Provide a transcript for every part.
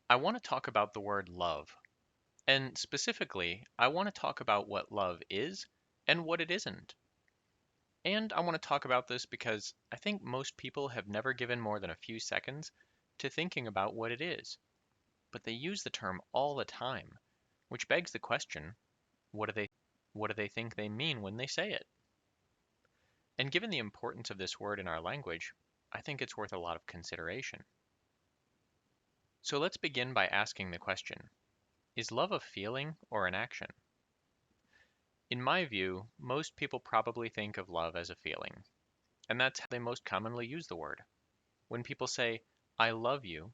I want to talk about the word love. And specifically, I want to talk about what love is and what it isn't. And I want to talk about this because I think most people have never given more than a few seconds to thinking about what it is. But they use the term all the time, which begs the question, what do they think they mean when they say it? And given the importance of this word in our language, I think it's worth a lot of consideration. So let's begin by asking the question, is love a feeling or an action? In my view, most people probably think of love as a feeling, and that's how they most commonly use the word. When people say, I love you,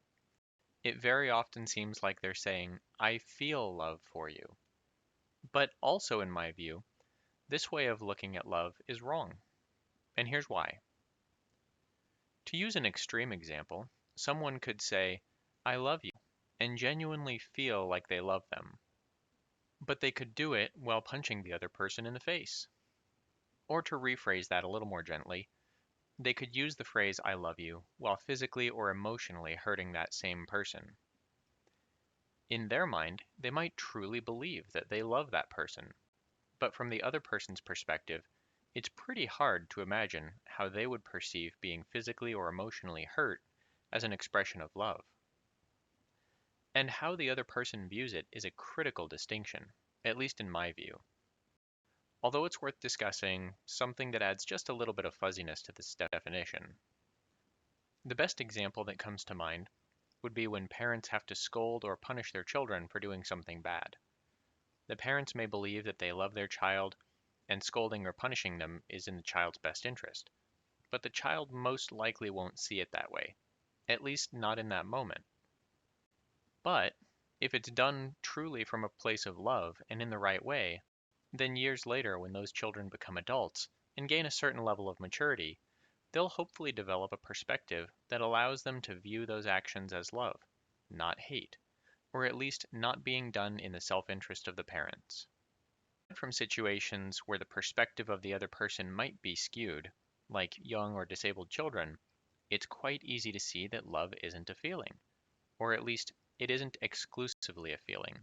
it very often seems like they're saying, I feel love for you. But also, in my view, this way of looking at love is wrong. And here's why. To use an extreme example, someone could say, I love you, and genuinely feel like they love them. But they could do it while punching the other person in the face. Or to rephrase that a little more gently, they could use the phrase I love you while physically or emotionally hurting that same person. In their mind, they might truly believe that they love that person, but from the other person's perspective, it's pretty hard to imagine how they would perceive being physically or emotionally hurt as an expression of love. And how the other person views it is a critical distinction, at least in my view. Although it's worth discussing something that adds just a little bit of fuzziness to this definition. The best example that comes to mind would be when parents have to scold or punish their children for doing something bad. The parents may believe that they love their child and scolding or punishing them is in the child's best interest, but the child most likely won't see it that way, at least not in that moment. But if it's done truly from a place of love and in the right way, then years later when those children become adults and gain a certain level of maturity, they'll hopefully develop a perspective that allows them to view those actions as love, not hate, or at least not being done in the self-interest of the parents. From situations where the perspective of the other person might be skewed, like young or disabled children, it's quite easy to see that love isn't a feeling, or at least it isn't exclusively a feeling.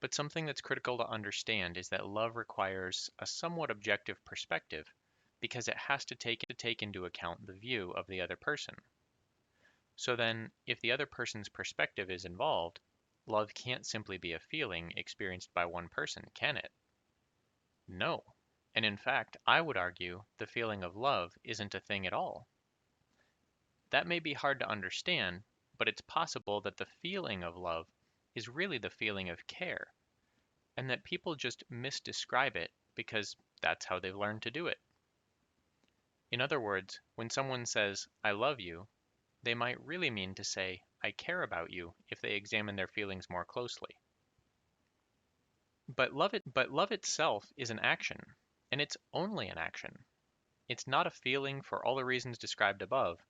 But something that's critical to understand is that love requires a somewhat objective perspective because it has to take into account the view of the other person. So then, if the other person's perspective is involved, love can't simply be a feeling experienced by one person, can it? No. And in fact, I would argue the feeling of love isn't a thing at all. That may be hard to understand, but it's possible that the feeling of love is really the feeling of care, and that people just misdescribe it because that's how they've learned to do it. In other words, when someone says, I love you, they might really mean to say, I care about you if they examine their feelings more closely. But love itself is an action, and it's only an action. It's not a feeling for all the reasons described above,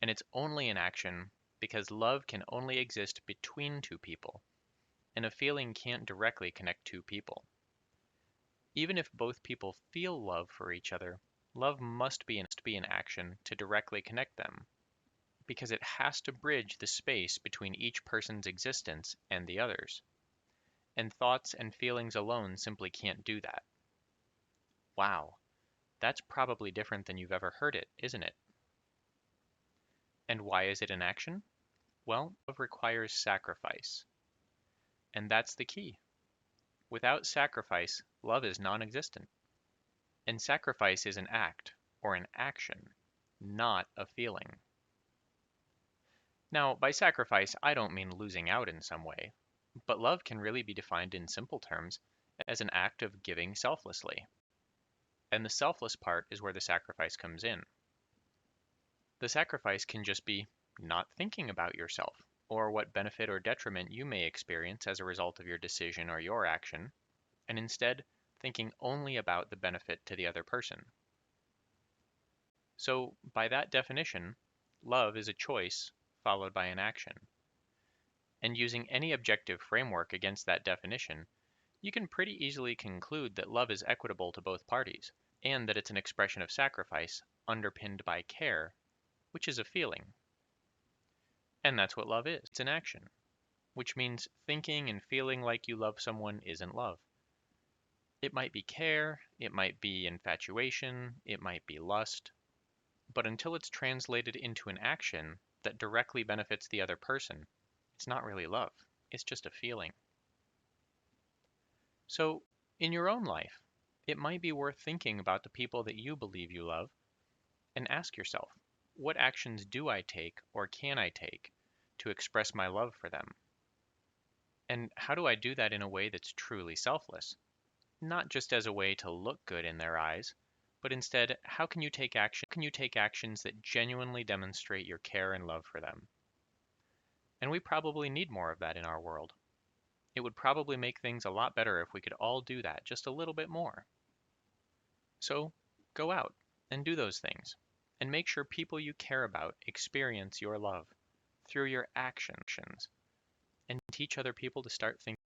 and it's only an action because love can only exist between two people, and a feeling can't directly connect two people. Even if both people feel love for each other, love must be an action to directly connect them, because it has to bridge the space between each person's existence and the other's. And thoughts and feelings alone simply can't do that. Wow, that's probably different than you've ever heard it, isn't it? And why is it an action? Well, love requires sacrifice. And that's the key. Without sacrifice, love is non existent. And sacrifice is an act, or an action, not a feeling. Now, by sacrifice, I don't mean losing out in some way, but love can really be defined in simple terms as an act of giving selflessly. And the selfless part is where the sacrifice comes in. The sacrifice can just be not thinking about yourself, or what benefit or detriment you may experience as a result of your decision or your action, and instead thinking only about the benefit to the other person. So, by that definition, love is a choice followed by an action. And using any objective framework against that definition, you can pretty easily conclude that love is equitable to both parties, and that it's an expression of sacrifice underpinned by care, which is a feeling. And that's what love is. It's an action, which means thinking and feeling like you love someone isn't love. It might be care, it might be infatuation, it might be lust, but until it's translated into an action that directly benefits the other person, it's not really love. It's just a feeling. So, in your own life, it might be worth thinking about the people that you believe you love and ask yourself, what actions do I take or can I take to express my love for them? And how do I do that in a way that's truly selfless? Not just as a way to look good in their eyes, but instead, how can you take actions that genuinely demonstrate your care and love for them? And we probably need more of that in our world. It would probably make things a lot better if we could all do that just a little bit more. So, go out and do those things, and make sure people you care about experience your love through your actions, and teach other people to start thinking